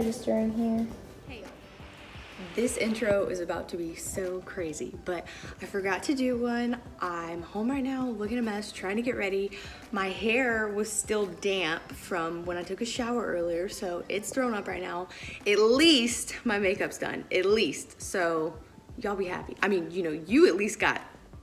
register in here. Hey, this intro is about to be so crazy, but I forgot to do one. I'm home right now, looking a mess, trying to get ready. My hair was still damp from when I took a shower earlier, so it's thrown up right now. At least my makeup's done, at least. So y'all be happy. I mean, you at least got it.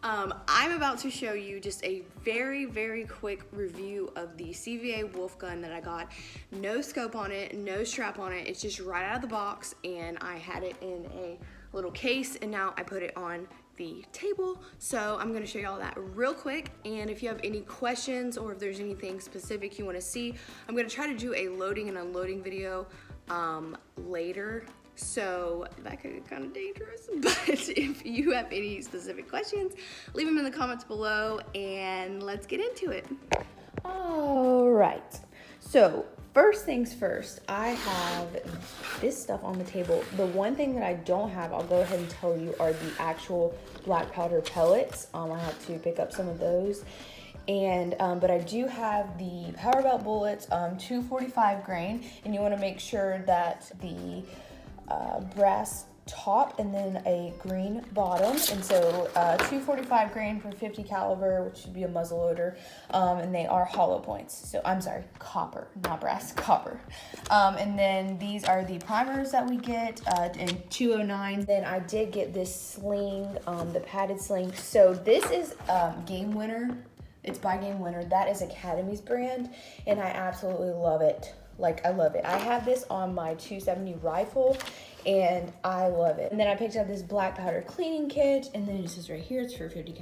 I'm about to show you just a very quick review of the CVA Wolf gun that I got. No scope on it, no strap on it. It's just right out of the box, and I had it in a little case, and now I put it on the table. So I'm gonna show you all that real quick, and if you have any questions or if there's anything specific you wanna see, I'm gonna try to do a loading and unloading video later. So that could get kind of dangerous, but if you have any specific questions, leave them in the comments below and let's get into it. All right, so first things first, I have this stuff on the table. The one thing that I don't have, I'll go ahead and tell you, are the actual black powder pellets. I have to pick up some of those. And but I do have the power belt bullets, 245 grain, and you want to make sure that the brass top and then a green bottom, and so 245 grain for 50 caliber, which should be a muzzleloader, and they are hollow points. So I'm sorry, copper, not brass, copper. And then these are the primers that we get in 209. Then I did get this sling, the padded sling. So this is Game Winner. It's by Game Winner. That is Academy's brand, and I absolutely love it. Like, I love it. I have this on my 270 rifle, and I love it. And then I picked up this black powder cleaning kit, and then it says right here, it's for 50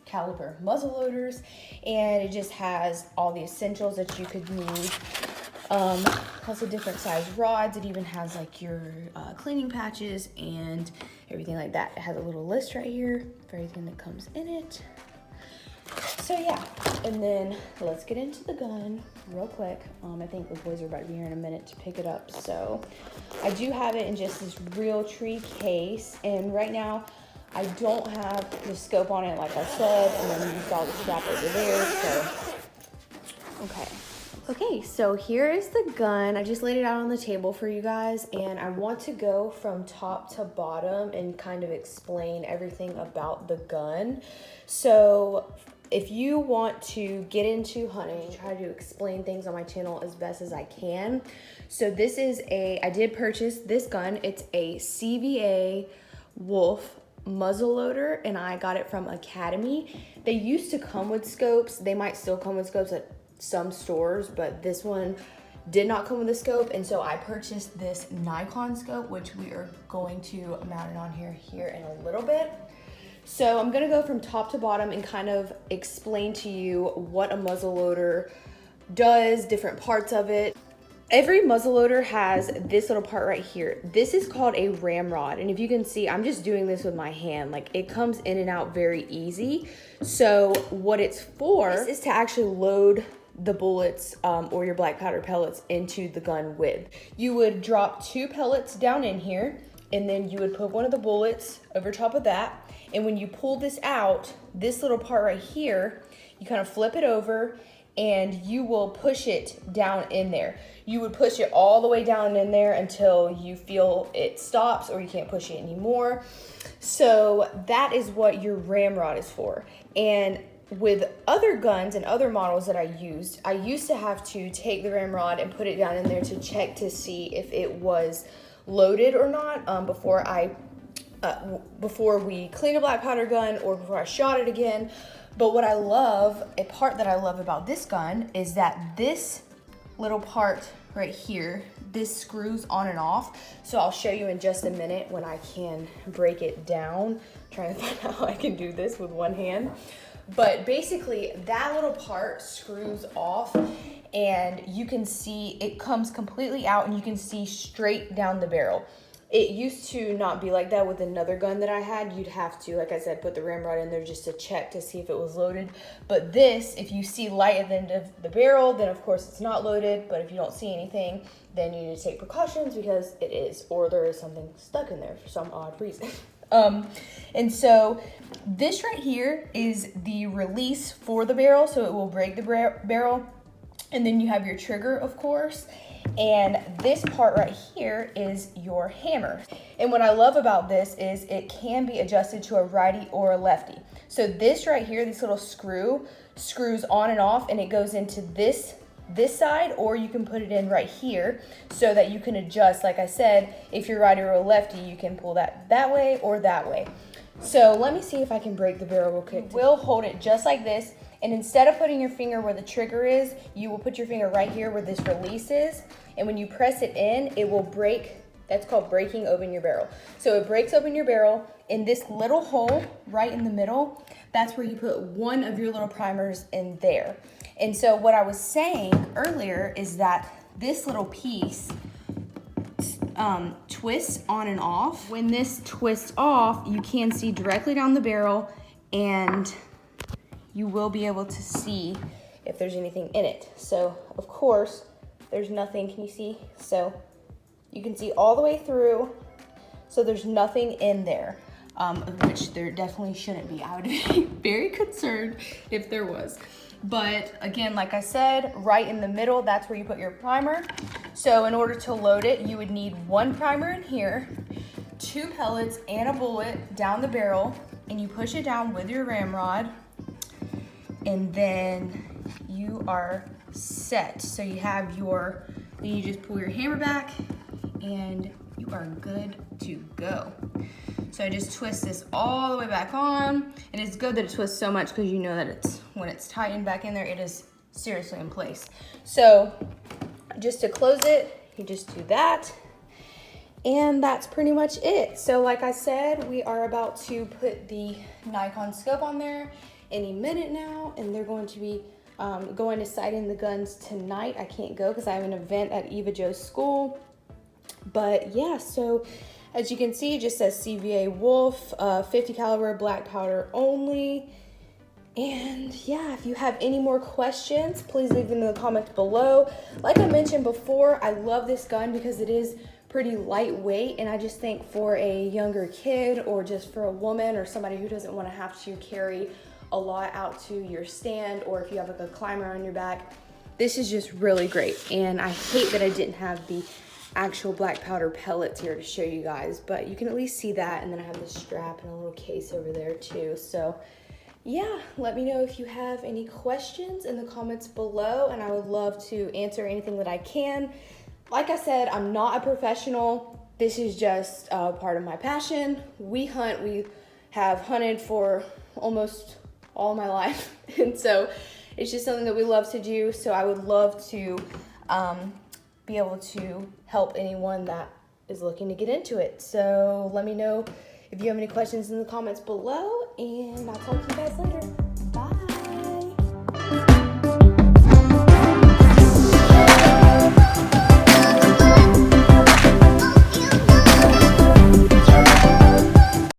caliber muzzleloaders, and it just has all the essentials that you could need. Lots of different size rods. It even has like your cleaning patches and everything like that. It has a little list right here for everything that comes in it. So yeah, and then let's get into the gun real quick. I think the boys are about to be here in a minute to pick it up. So I do have it in just this real tree case, and right now I don't have the scope on it like I said, and then you saw the strap over there, so okay, so here is the gun. I just laid it out on the table for you guys, and I want to go from top to bottom and kind of explain everything about the gun. So if you want to get into hunting, I try to explain things on my channel as best as I can. So this is I did purchase this gun. It's a CVA Wolf muzzleloader, and I got it from Academy. They used to come with scopes. They might still come with scopes at some stores, but this one did not come with a scope, and so I purchased this Nikon scope, which we are going to mount it on here in a little bit. So I'm gonna go from top to bottom and kind of explain to you what a muzzleloader does, different parts of it. Every muzzleloader has this little part right here. This is called a ramrod, and if you can see, I'm just doing this with my hand. Like, it comes in and out very easy. So what it's for is to actually load the bullets or your black powder pellets into the gun with. You would drop 2 pellets down in here, and then you would put one of the bullets over top of that. And when you pull this out, this little part right here, you kind of flip it over and you will push it down in there. You would push it all the way down in there until you feel it stops or you can't push it anymore. So that is what your ramrod is for. And with other guns and other models that I used to have to take the ramrod and put it down in there to check to see if it was loaded or not before we clean a black powder gun or before I shot it again. But what I love, a part that I love about this gun, is that this little part right here, this screws on and off. So I'll show you in just a minute when I can break it down. I'm trying to find out how I can do this with one hand. But basically that little part screws off, and you can see it comes completely out, and you can see straight down the barrel. It used to not be like that with another gun that I had. You'd have to, like I said, put the ramrod in there just to check to see if it was loaded. But this, if you see light at the end of the barrel, then of course it's not loaded. But if you don't see anything, then you need to take precautions because it is, or there is something stuck in there for some odd reason. And so this right here is the release for the barrel, so it will break the barrel. And then you have your trigger, of course. And this part right here is your hammer. And what I love about this is it can be adjusted to a righty or a lefty. So this right here, this little screws on and off, and it goes into this side, or you can put it in right here so that you can adjust. Like I said, if you're righty or lefty, you can pull that way or that way. So let me see if I can break the barrel real quick. We'll hold it just like this, and instead of putting your finger where the trigger is, you will put your finger right here where this release is, and when you press it in, it will break. That's called breaking open your barrel. So it breaks open your barrel in this little hole right in the middle. That's where you put one of your little primers in there. And so what I was saying earlier is that this little piece twists on and off. When this twists off, you can see directly down the barrel, and you will be able to see if there's anything in it. So of course, there's nothing. Can you see? So you can see all the way through. So there's nothing in there, which there definitely shouldn't be. I would be very concerned if there was. But again, like I said, right in the middle, that's where you put your primer. So in order to load it, you would need one primer in here, 2 pellets and a bullet down the barrel, and you push it down with your ramrod, and then you are set. So you have your, then you just pull your hammer back and you are good to go. So I just twist this all the way back on, and it's good that it twists so much because you know that when it's tightened back in there, it is seriously in place. So just to close it, you just do that, and that's pretty much it. So like I said, we are about to put the Nikon scope on there any minute now, and they're going to be going to sighting the guns tonight. I can't go because I have an event at Eva Jo's school. But yeah, so as you can see, it just says CVA Wolf, 50 caliber black powder only. And yeah, if you have any more questions, please leave them in the comments below. Like I mentioned before, I love this gun because it is pretty lightweight, and I just think for a younger kid, or just for a woman or somebody who doesn't want to have to carry a lot out to your stand, or if you have like a climber on your back, this is just really great. And I hate that I didn't have the actual black powder pellets here to show you guys, but you can at least see that. And then I have the strap and a little case over there too. So yeah, let me know if you have any questions in the comments below, and I would love to answer anything that I can. Like I said, I'm not a professional. This is just part of my passion. We hunt, we have hunted for almost all my life. And so it's just something that we love to do. So I would love to be able to help anyone that is looking to get into it. So let me know if you have any questions in the comments below, and I'll talk to you guys later.